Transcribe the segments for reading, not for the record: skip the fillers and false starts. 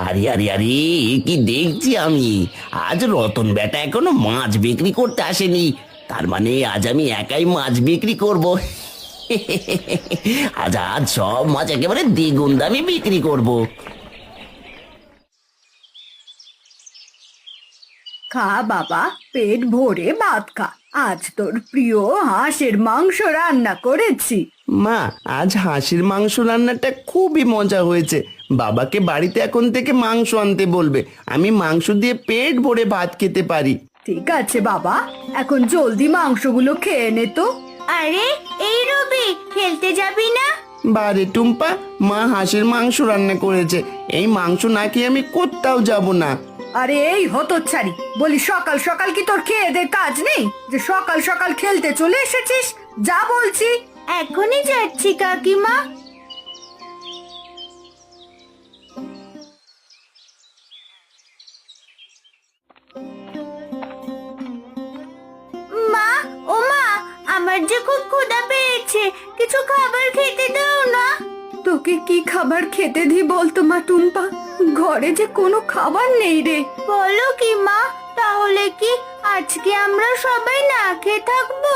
আরে আরে আরে, কি দেখছি আমি! আজ রতন বেটা এখনো মাছ বিক্রি করতে আসেনি। তার মানে আজ আমি একাই মাছ বিক্রি করব। আজ আজ সব মাছ একেবারে দ্বিগুণ দামে বিক্রি করব। খা বাবা, পেট ভরে ভাত খা। আজ তোর প্রিয় হাঁসের মাংস রান্না করেছি। মা, আজ হাঁসের মাংস রান্নাটা খুবই মজা হয়েছে। বাবাকে বাড়িতে এখন থেকে মাংস আনতে বলবে, আমি মাংস দিয়ে পেট ভরে ভাত খেতে পারি। ঠিক আছে বাবা, এখন জলদি মাংসগুলো খেয়ে নে তো। আরে এই রবি, খেলতে যাবি না? বারে টুম্পা, মা হাঁসের মাংস রান্না করেছে, এই মাংস না খেয়ে আমি কোথাও যাব না। আরে এই হতচ্ছাড়ি, বলি সকাল সকাল কি তোর খেয়ে দে কাজ নেই যে সকাল সকাল খেলতে চলে এসেছিস? যা বলছি। এখনই যাচ্ছি কাকিমা। মা, ও মা, আমার যে খুব ক্ষুধা পেয়েছে, কিছু খাবার খেতে দাও না। তোকে কি খাবার খেতে দি বলতো মা টুম্পা? ঘরে যে কোনো খাবার নেই রে। বলো কি মা, তাহলে কি আজকে আমরা সবাই না খেয়ে থাকবো?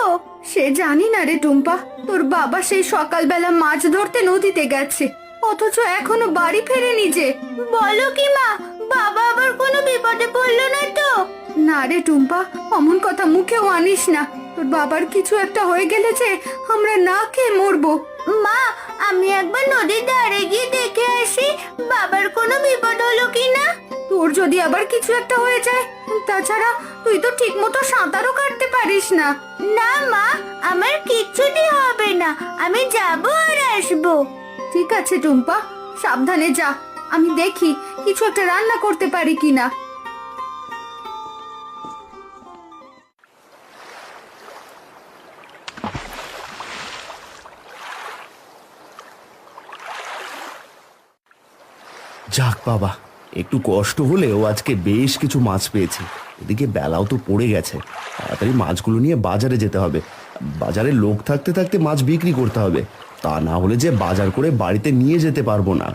সে জানি না রে টুম্পা, তোর বাবা সেই সকালবেলা মাছ ধরতে নদীতে গেছে, অথচ এখনো বাড়ি ফেরেনি যে। বলো কি মা, বাবা আবার কোনো বিপদে পড়লো না তো? না রে টুম্পা, অমন কথা মুখেও আনিস না। তোর বাবার কিছু একটা হয়ে গেলে যে আমরা না খেয়ে মরবো। মা, আমি একবার নদীর ধারে গিয়ে দেখে আসি বাবার কোনো বিপদ হলো কিনা। তোর যদি আবার কিছু একটা হয়ে যায়, তাছাড়া তুই তো ঠিক মতো সাঁতারও কাটতে পারিস না। না মা, আমার কিচ্ছুটি হবে না, আমি যাবো আর আসবো। ঠিক আছে টুম্পা, সাবধানে যা। আমি দেখি কিছু একটা রান্না করতে পারি কিনা। যাক বাবা, একটু কষ্ট হলেও আজকে বেশ কিছু মাছ পেয়েছি। এদিকে বেলাও তো পড়ে গেছে, তাড়াতাড়ি মাছগুলো নিয়ে বাজারে যেতে হবে। বাজারে লোক থাকতে থাকতে মাছ বিক্রি করতে হবে, তা না হলে যে বাজার করে বাড়িতে নিয়ে যেতে পারবো না।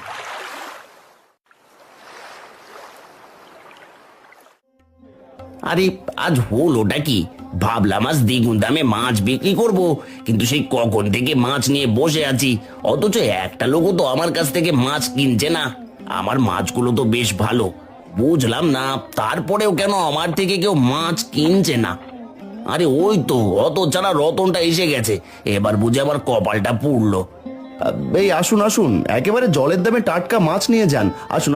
আরে আজ হলোটা কি? ভাবলাম আজ দ্বিগুণ দামে মাছ বিক্রি করব, কিন্তু সেই কখন থেকে মাছ নিয়ে বসে আছি, অথচ একটা লোকও তো আমার কাছ থেকে মাছ কিনছে না। আমার মাছগুলো তো বেশ ভালো, বুঝলাম না তারপরেও কেন আমার থেকে কেউ মাছ কিনছে না। আরে ওই তো অত ছাড়া রতনটা এসে গেছে, এবার বুঝে আবার কপালটা পুড়লো। এই আসুন আসুন, একেবারে জলের দামে টাটকা মাছ নিয়ে যান, আসুন।